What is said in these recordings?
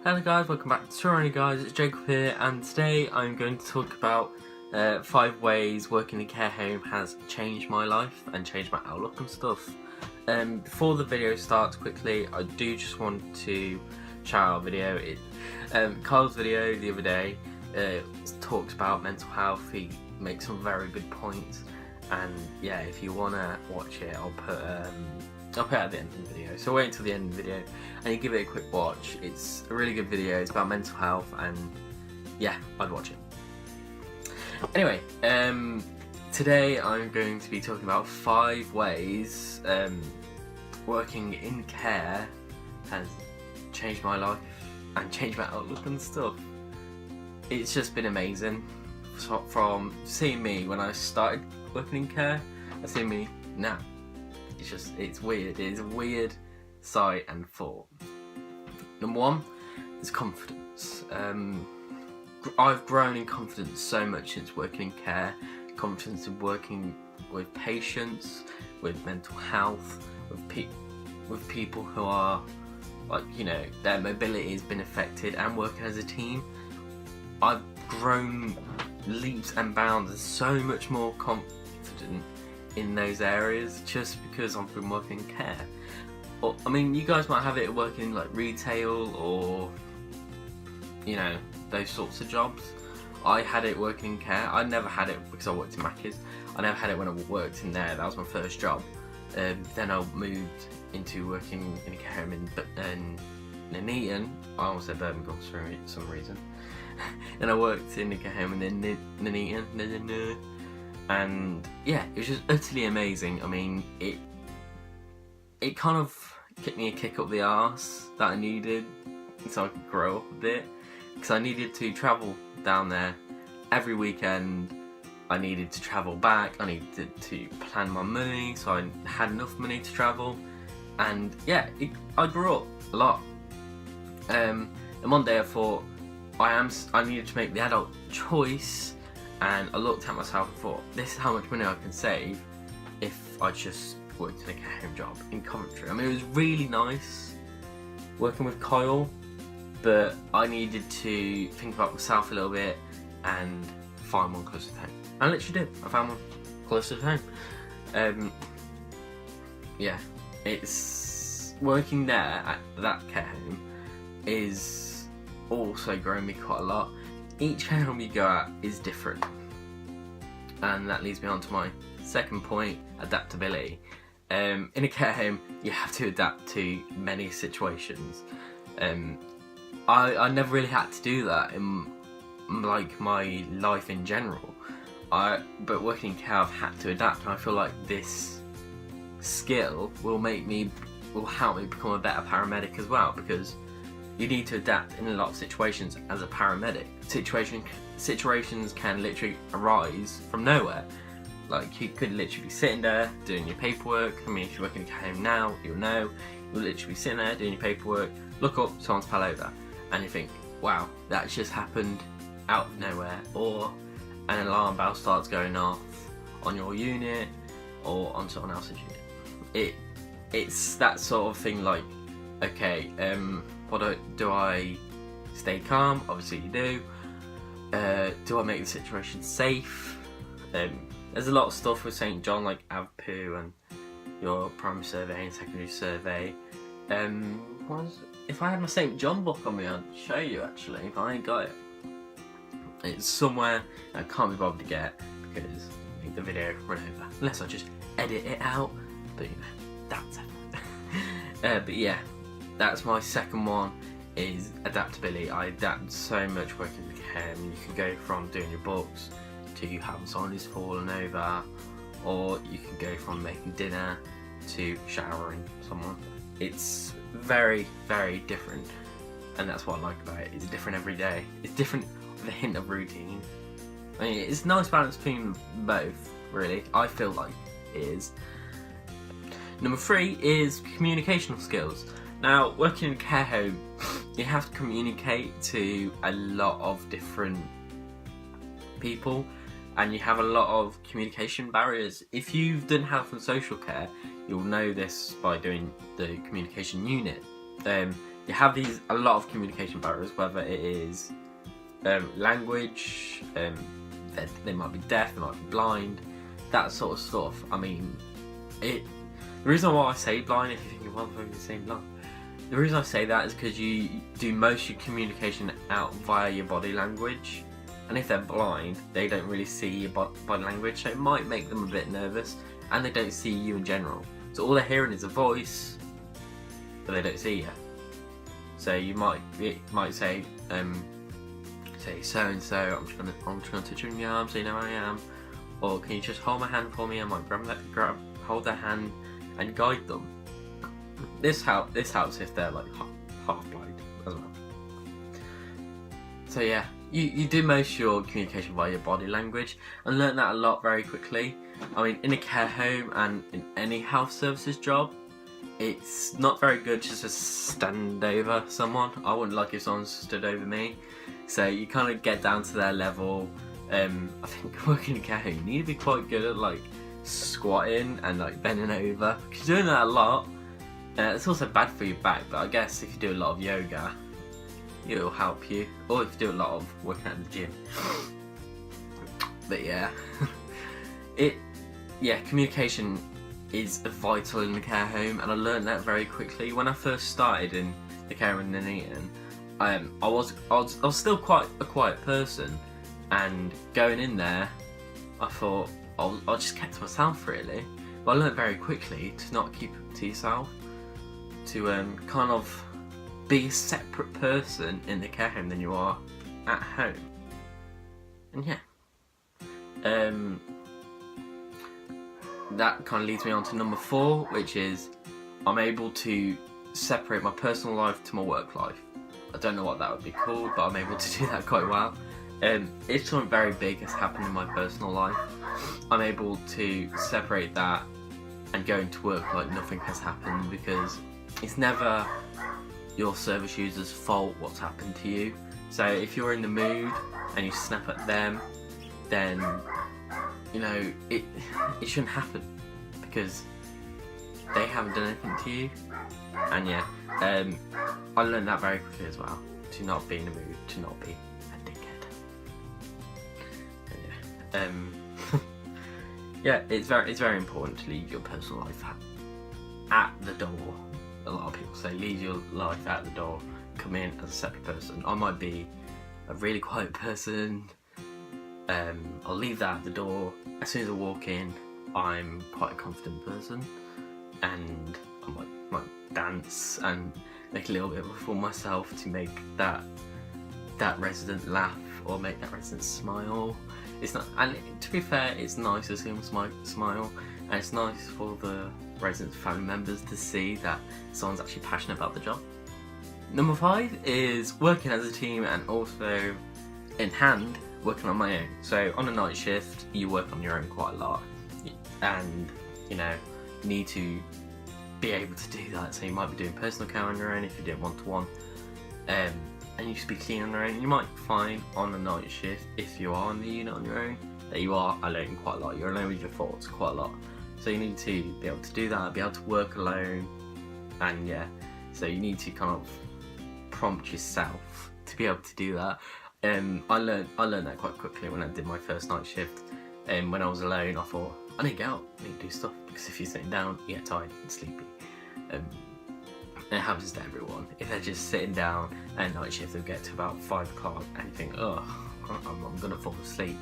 Hello guys, welcome back to Toronto guys, it's Jacob here, and today I'm going to talk about 5 ways working in a care home has changed my life and changed my outlook and stuff. Before the video starts quickly, I do just want to shout out a video. Kyle's video the other day talks about mental health. He makes some very good points, and yeah, if you want to watch it, I'll put it at the end of the video, so wait until the end of the video and you give it a quick watch. It's a really good video, it's about mental health, and yeah, I'd watch it. Anyway, today I'm going to be talking about 5 ways working in care has changed my life and changed my outlook and stuff. It's just been amazing, from seeing me when I started working in care and seeing me now. It's weird. It's a weird sight and thought. Number 1 is confidence. I've grown in confidence so much since working in care. Confidence in working with patients, with mental health, with people who are, like, you know, their mobility has been affected, and working as a team. I've grown leaps and bounds and so much more confident in those areas just because I've been working in care. Or, I mean, you guys might have it working in like retail or, you know, those sorts of jobs. I had it working in care. I never had it because I worked in Macca's. I never had it when I worked in there. That was my first job. Then I moved into working in a care home in Nuneaton. I almost said Birmingham for some reason. And I worked in a care home in Nuneaton. And yeah, it was just utterly amazing. I mean, it kind of kicked me a kick up the arse that I needed so I could grow up a bit, because I needed to travel down there every weekend. I needed to travel back. I needed to plan my money so I had enough money to travel. And yeah, I grew up a lot. And one day I thought I needed to make the adult choice. And I looked at myself and thought, this is how much money I can save if I just worked in a care home job in Coventry. I mean, it was really nice working with Kyle, but I needed to think about myself a little bit and find one closer to home. I literally did. I found one closer to home. Yeah, it's working there at that care home is also growing me quite a lot. Each care home you go at is different, and that leads me on to my second point: adaptability. In a care home, you have to adapt to many situations. I never really had to do that in like my life in general. But working in care, I've had to adapt, and I feel like this skill will help me become a better paramedic as well, because you need to adapt in a lot of situations as a paramedic. Situations can literally arise from nowhere. Like, you could literally be sitting there doing your paperwork. I mean, if you're working in a care home now, you'll know. You'll literally be sitting there doing your paperwork, look up, someone's fell over, and you think, wow, that just happened out of nowhere. Or an alarm bell starts going off on your unit or on someone else's unit. It's that sort of thing, like, okay, do I stay calm? Obviously you do. Do I make the situation safe? There's a lot of stuff with St. John, like AVPU and your primary survey and secondary survey. If I had my St. John book on me, I'd show you actually, if I ain't got it. It's somewhere I can't be bothered to get because I think the video run over, unless I just edit it out, but you know, that's it. But yeah, that's my second one, is adaptability. I adapt so much working with care. You can go from doing your books to having someone who's fallen over, or you can go from making dinner to showering someone. It's very, very different, and that's what I like about it. It's different every day. It's different with a hint of routine. I mean, it's a nice balance between both, really. I feel like it is. Number 3 is communicational skills. Now, working in a care home, you have to communicate to a lot of different people, and you have a lot of communication barriers. If you've done health and social care, you'll know this by doing the communication unit. you have a lot of communication barriers, whether it is language, they might be deaf, they might be blind, that sort of stuff. I mean, the reason why I say blind, if you're thinking, well, I'm saying blind, the reason I say that is because you do most of your communication out via your body language, and if they're blind, they don't really see your body language, so it might make them a bit nervous, and they don't see you in general. So all they're hearing is a voice, but they don't see you. So you might say so and so. I'm just gonna touch you in the arm so you know where I am, or can you just hold my hand for me? I might hold their hand and guide them. This helps if they're like half blind as well. So yeah, you do most of your communication via your body language, and learn that a lot very quickly. I mean, in a care home and in any health services job, it's not very good just to stand over someone. I wouldn't like if someone stood over me. So you kind of get down to their level. I think working in a care home, you need to be quite good at like squatting and like bending over, because you're doing that a lot. It's also bad for your back, but I guess if you do a lot of yoga, it'll help you. Or if you do a lot of working at the gym. But yeah, communication is vital in the care home, and I learned that very quickly. When I first started in the care home in Nuneaton, I was still quite a quiet person, and going in there, I thought I'll just keep to myself really. But I learned very quickly to not keep it to yourself, to kind of be a separate person in the care home than you are at home. And yeah, that kind of leads me on to number 4, which is I'm able to separate my personal life to my work life. I don't know what that would be called, but I'm able to do that quite well. If something very big has happened in my personal life, I'm able to separate that and go into work like nothing has happened, because it's never your service user's fault what's happened to you. So if you're in the mood and you snap at them, then you know it shouldn't happen, because they haven't done anything to you. And yeah, I learned that very quickly as well, to not be in the mood, to not be a dickhead. And yeah, it's very important to leave your personal life at the door. A lot of people say leave your life at the door, come in as a separate person. I might be a really quiet person. I'll leave that at the door. As soon as I walk in, I'm quite a confident person, and I might dance and make a little bit of a fool myself to make that resident laugh or make that resident smile. It's not, and to be fair, it's nice to see them smile, and it's nice for the residents' family members to see that someone's actually passionate about the job. Number 5 is working as a team, and also in hand working on my own. So on a night shift, you work on your own quite a lot, and you know, you need to be able to do that. So you might be doing personal care on your own if you're doing one-to-one, and you should be clean on your own. You might find on a night shift, if you are in the unit on your own, that you are alone quite a lot. You're alone with your thoughts quite a lot. So you need to be able to do that, be able to work alone, and yeah, so you need to kind of prompt yourself to be able to do that. I learned that quite quickly when I did my first night shift. When I was alone, I thought, I need to get out, I need to do stuff, because if you're sitting down, you get tired and sleepy. And it happens to everyone. If they're just sitting down at night shift, they'll get to about 5 o'clock and you think, oh, I'm gonna fall asleep.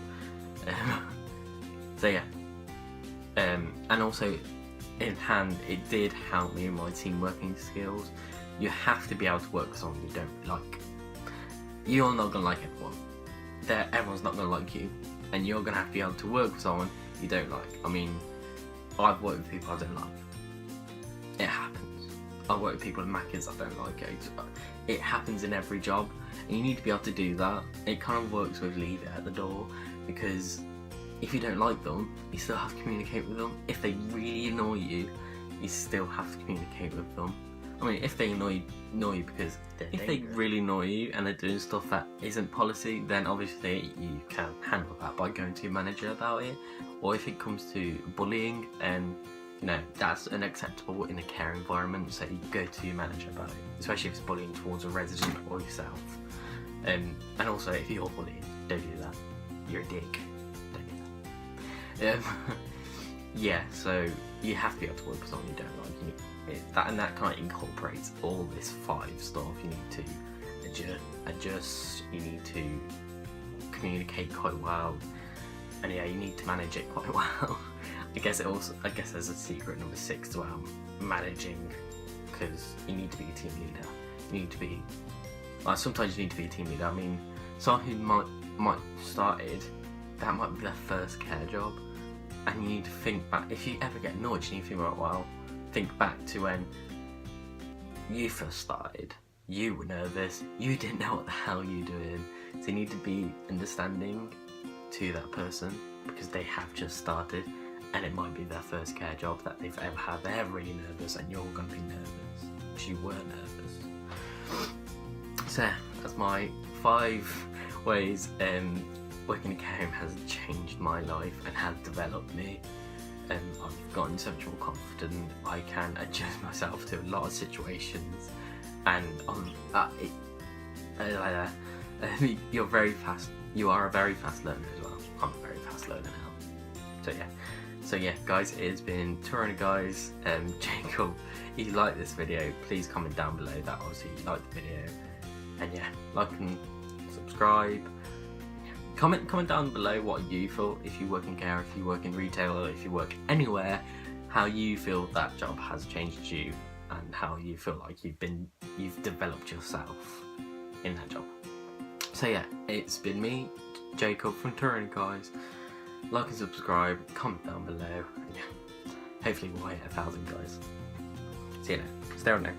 So yeah. And also in hand, it did help me in my team working skills. You have to be able to work with someone you don't like. You're not gonna like everyone. Everyone's not gonna like you, and you're gonna have to be able to work with someone you don't like. I mean, I've worked with people I don't like. It happens. I've worked with people in Macca's I don't like. It happens in every job, and you need to be able to do that. It kind of works with leave it at the door, because if you don't like them, you still have to communicate with them. If they really annoy you, you still have to communicate with them. I mean, if they annoy you because if they really annoy you and they're doing stuff that isn't policy, then obviously you can handle that by going to your manager about it. Or if it comes to bullying, then you know, that's unacceptable in a care environment, so you go to your manager about it, especially if it's bullying towards a resident or yourself. And also, if you're bullied, don't do that. You're a dick. Don't do that. Yeah, so you have to be able to work with someone you don't like. That kind of incorporates all this 5 stuff. You need to adjust. You need to communicate quite well, and yeah, you need to manage it quite well. I guess there's a secret number 6 to managing, because you need to be a team leader. You need to be. Sometimes you need to be a team leader. I mean, someone who might started, that might be their first care job, and you need to think back. If you ever get annoyed, you need to think about, well, think back to when you first started. You were nervous. You didn't know what the hell you were doing. So you need to be understanding to that person, because they have just started, and it might be their first care job that they've ever had. They're really nervous, and you're going to be nervous because you were nervous. So that's my 5 ways working in a care home has changed my life and has developed me. I've gotten so much more confident. I can adjust myself to a lot of situations, and you're very fast. You are a very fast learner as well. I'm a very fast learner now. So yeah, guys, it's been Touring Guys. Jacob, if you like this video, please comment down below that obviously you like the video, and yeah, like and subscribe. Comment down below what you feel, if you work in care, if you work in retail, or if you work anywhere, how you feel that job has changed you, and how you feel like you've developed yourself in that job. So yeah, it's been me, Jacob from Touring Guys. Like and subscribe, comment down below, and yeah, hopefully we'll hit 1,000 guys. See you later. Stay on there.